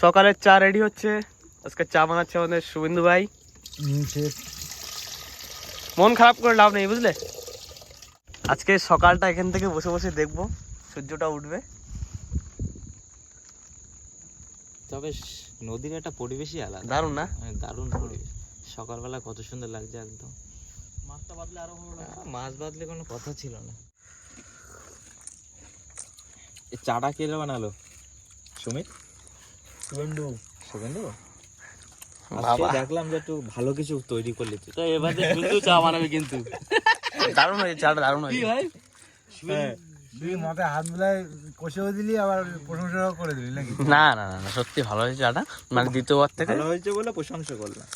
সকালের চা রেডি হচ্ছে। আজকে চা বানাচ্ছে আমাদের শুভেন্দু ভাই। মন খারাপ করে লাভ নেই বুঝলে। আজকে সকালটা এখান থেকে বসে বসে দেখবো, সূর্যটা উঠবে। তবে নদীর একটা পরিবেশই আলাদা, দারুণ না? দারুণ পরিবেশ। সকালবেলা কত সুন্দর লাগছে একদম। মাছটা বাদলে আরো ভালো লাগে। মাছ বাদলে কোনো কথা ছিল না। এই চাটা কে বানালো? সুমিত? শুভেন্দু? বাবা দেখলাম যে একটু ভালো কিছু তৈরি করলি তুই। তো এবারে শুধু চা বানাবে কিন্তু। দারুণ হয়েছে চাটা, দারুণ হয়েছে। কি ভাই তুই মাথায় হাত মিলায় কষেও দিলি আবার প্রশংসাও করে দিলি নাকি? না না না না, সত্যি ভালো হয়েছে চাটা, মানে দ্বিতীয়বার থেকে ভালো হয়েছে বলে প্রশংসা করলাম।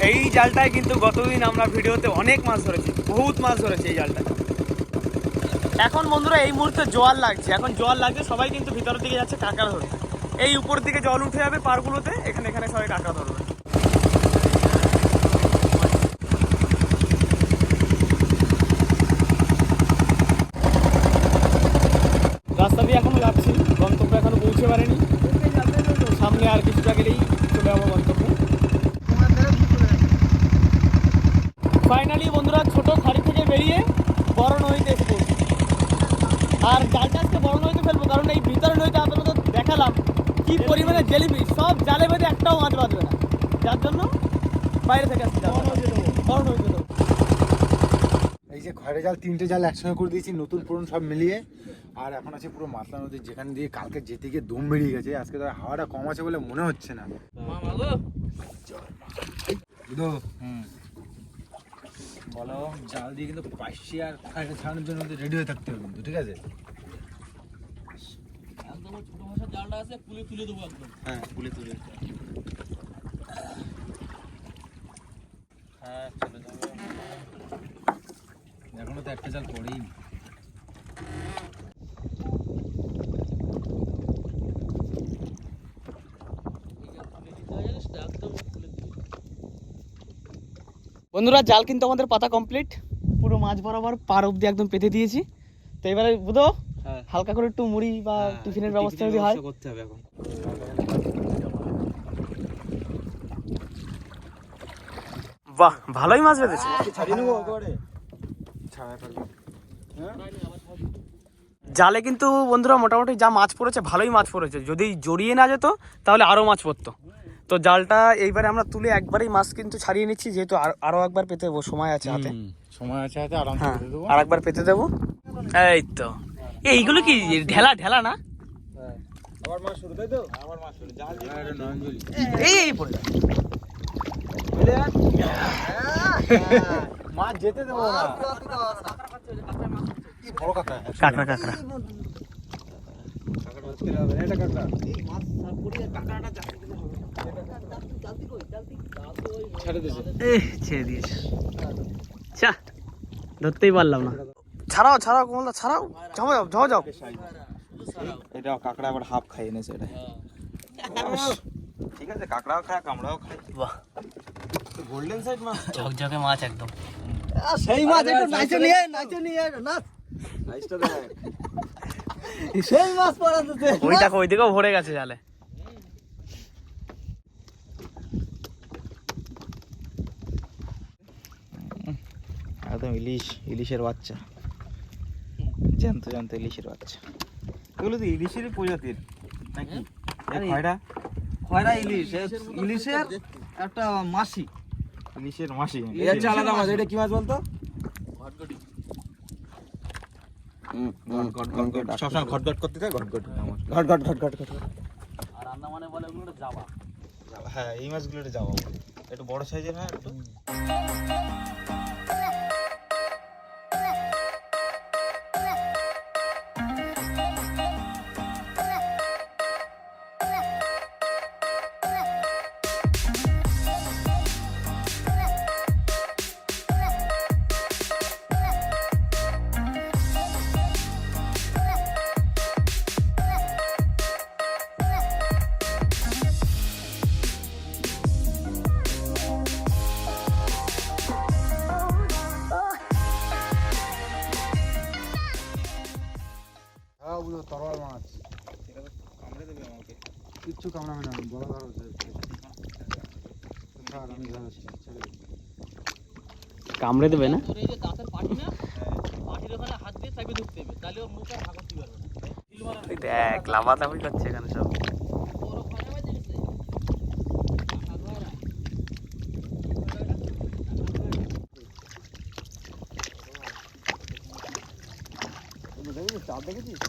এই জালটায় কিন্তু গতদিন আমরা ভিডিওতে অনেক মাছ ধরেছি, বহুত মাছ ধরেছি এই জালটায়। এখন বন্ধুরা এই মুহূর্তে জোয়ার লাগছে, সবাই কিন্তু ভিতরের দিকে যাচ্ছে কাঁকড়া ধরতে। এই উপর দিকে জল উঠে যাবে পারগুলোতে, এখানে সবাই কাঁকড়া ধরবে। রাস্তা দিয়ে এখনো যাচ্ছি, গন্তব্য এখনো পৌঁছে পারেনি। সামনে আর কিছুটা গেলেই চলে যাবো গন্তব্যে। ফাইনালি বন্ধুরা ছোট খাড়ি থেকে বেরিয়ে বড় নদীতে এসে পড়ছি। আর জালটা আজকে বড় নদীতে ফেলবো, কারণ এই ভিতরে নদীতে আপনাদের দেখালাম কি পরিমাণে জেলিফিশ, সব জালে বেঁধে একটাও মাছ বাঁধবে না, যার জন্য বাইরে থেকে আসছি বড় নদীতে দেবো। এই যে খয়রা জাল, 3টে জাল একসঙ্গে করে দিয়েছি, নতুন পুরনো সব মিলিয়ে। আর এখন আছে পুরো মাতলা নদী, যেখান দিয়ে কালকে যেতে গিয়ে দম বেরিয়ে গেছে। আজকে তো হাওয়াটা কম আছে বলে মনে হচ্ছে না। বলো, জাল দিয়ে কিন্তু পাশি আর খয়রা ছাড়ানোর জন্য রেডি হয়ে থাকতে হবে কিন্তু, ঠিক আছে? একদম ছোট মাছের জালটা আছে, পুলে তুলে দেবো একদম। হ্যাঁ, পুলে তুলে। হ্যাঁ, চলে যাবে। এখনো তো একটা জাল পড়েই। বন্ধুরা জাল কিন্তু আমাদের পাতা কমপ্লিট, পুরো মাছ বরাবর পার অব্দি একদম পেতে দিয়েছি। তো এবারে বুঝো হালকা করে একটু মুড়ি বা টিফিনের ব্যবস্থা যদি হয় করতে হবে এখন। বাহ, ভালোই মাছ বেঁধেছে। ছাড়িয়ে নেবো একেবারে, ছাড়াই ফেলবো। জালে কিন্তু বন্ধুরা মোটামুটি যা মাছ পড়েছে, ভালোই মাছ পড়েছে। যদি জড়িয়ে না যেত তাহলে আরো মাছ পড়তো। তো জালটা এইবারে আমরা তুলে একবারেই মাছ কিন্তু ছাড়িয়ে নিচ্ছি, যেহেতু আরো একবার পেতে দেবো, সময় আছে হাতে। সময় আছে হাতে, আরামসে হ্যাঁ, পেতে দেবো। আর একবার পেতে দেবো। এই তো, এইগুলো কি ঢেলা ঢেলা না? আবার মাছ শুরু, তাই তো? আবার মাছ শুরু, জাল দিয়ে নয়নজলি। এই পড়ে মাছ যেতে দেবো না। কি বড় কাঁকড়া! কাঁকড়া কাঁকড়া কাঁকড়া ধরতে হবে, এটা কাঁকড়া। ছেড়ে দিয়েছে। ছেড়ে দিয়েছে, চা ধরতেই পারলাম না। ছাড়াও ছাড়াও কমলা, ছাড়াও, যাও যাও। এটা কাঁকড়া আবার হাফ খাই এনেছে এটা। ঠিক আছে, কাঁকড়াও খায়, কামড়াও খায়। বাহ, গোল্ডেন সাইড মাছ, ঝকঝকে মাছ একদম। সেই মাছ একটু নাইচে নিয়ে না। সাইজটা দেখ। সেই মাছ পড়াতে ওই দিকেও ভরে গেছে জালে। একদম ইলিশের বাচ্চা, জ্যান্ত জ্যান্ত ইলিশের বাচ্চা। এগুলো তো ইলিশেরই প্রজাতির নাকি? খয়রা ইলিশ, ইলিশের একটা মাসি। ইলিশের মাসি। এটা হচ্ছে আলাদা মাছ। এটা কি মাছ বলতো? সবসময় ঘটঘট করতে থাকে, ঘটঘট আমার। আর আন্দামানে বলে ওগুলো জাবা। হ্যাঁ, এই মাছগুলো যাওয়া একটু বড় সাইজের হয় একটু। তরল মাছ কামড়ে দেবে আমাকে। কিচ্ছু কামড়াবে না, বড় ধরো আমি ধরাচ্ছি। কামড়ে দেবে না? তোর এই যে দাঁতের পাটি না, পাটির ওখানে হাত দিয়ে চাপে ধরতে হবে, তাহলে ও মুখ আর ভাগাতে পারবে না। দেখ লাফালাফি করছে এখানে সব। বড় খয়রা মাছ দেখেছিস?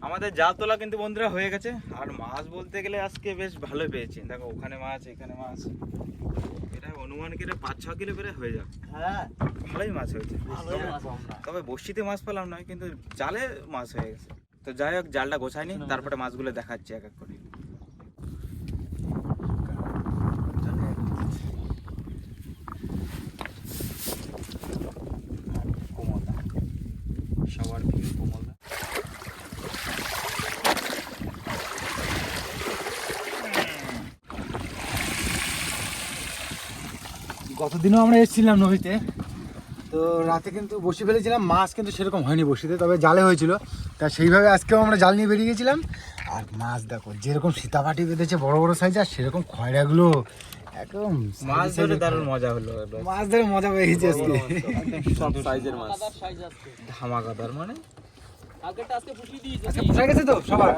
আমাদের জাল তোলা কিন্তু বন্ধুরা হয়ে গেছে। আর মাছ বলতে গেলে আজকে বেশ ভালোই পেয়েছি। দেখো ওখানে মাছ, এখানে মাছ, এটা অনুমান করে 5-6 কিলো করে হয়ে যাবে। হ্যাঁ, ভালোই মাছ হয়েছে। তবে বড়শিতে মাছ পেলাম নয়, কিন্তু জালে মাছ হয়ে গেছে। তো যাই হোক, জালটা গোছায়নি, তারপরে মাছগুলো দেখাচ্ছি এক এক করে। কোমলদা, সবার প্রিয় কোমলদা। গতদিনও আমরা এসেছিলাম নদীতে, তো রাতে কিন্তু বসি ফেলেছিলাম, মাছ কিন্তু সেরকম হয়নি বসিতে, তবে জালে হয়েছিল। তা সেইভাবে আজকেও আমরা জাল নিয়ে বেরিয়ে গেছিলাম। আর মাছ দেখো যেরকম সীতাপাটি বেঁধেছে বড় বড় সাইজ, আর সেরকম খয়রাগুলো একদম মাছ ধরে দারুণ মজা হলো। মাছ ধরে মজা পেয়ে গেছি আজকে। সব সাইজের মাছ, কাদার সাইজ আছে। ধামাকাদার মানে। আগেরটা আজকে পুষিয়ে দিয়েছে। আচ্ছা, পোষা গেছে তো সবার?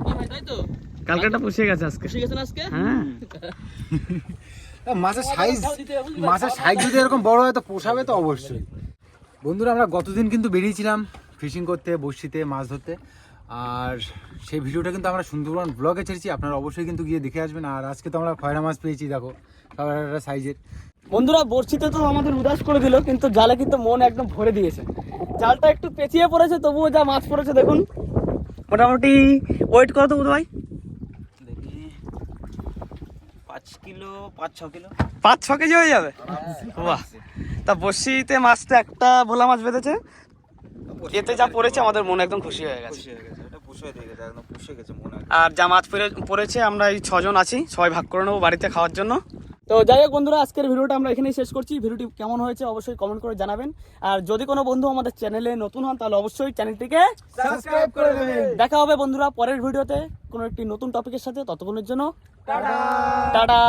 কি ভাই, তাই তো? কালকেটা পুষে গেছে আজকে। পুষিয়ে গেছেন আজকে? হ্যাঁ, মাছের সাইজ যদি এরকম বড় হয় তো পোষাবে তো অবশ্যই। বন্ধুরা, আমরা গতদিন কিন্তু বেরিয়েছিলাম ফিশিং করতে, বড়শিতে মাছ ধরতে। আর সেই ভিডিওটা কিন্তু আমরা সুন্দরবন ব্লগে ছেড়েছি, আপনারা অবশ্যই কিন্তু গিয়ে দেখে আসবেন। আর আজকে তো আমরা খয়রা মাছ পেয়েছি, দেখো সবার একটা সাইজের। বন্ধুরা, বড়শিতে তো আমাদের উদাস করে দিল, কিন্তু জালে কিন্তু মন একদম ভরে দিয়েছে। জালটা একটু পেঁচিয়ে পড়েছে, তবুও যা মাছ পড়েছে দেখুন। মোটামুটি ওয়েট কত তো ভাই? দেখি 5 কিলো, 5-6 কিলো। 5-6 কেজি হয়ে যাবে। বাহ, তা বড়শিতে মাছটা একটা ভোলা মাছ বেঁধেছে, এতে যা পড়েছে আমাদের মন একদম খুশি হয়ে গেছে। খুশি হয়ে গেছে, এটা পুষে দিয়ে গেছে, একদম পুষে গেছে মনে হয়। আর যা মাছ পড়েছে আমরা এই 6 জন আছি, সবাই ভাগ করে নেবো বাড়িতে খাওয়ার জন্য। তো যাই হোক বন্ধুরা, আজকের ভিডিওটা আমরা এখানেই শেষ করছি। ভিডিওটি কেমন হয়েছে অবশ্যই কমেন্ট করে জানাবেন। আর যদি কোনো বন্ধু আমাদের চ্যানেলে নতুন হন, তাহলে অবশ্যই চ্যানেলটিকে সাবস্ক্রাইব করে দেবেন। দেখা হবে বন্ধুরা পরের ভিডিওতে কোনো একটি নতুন টপিকের সাথে। ততক্ষণের জন্য টাটা।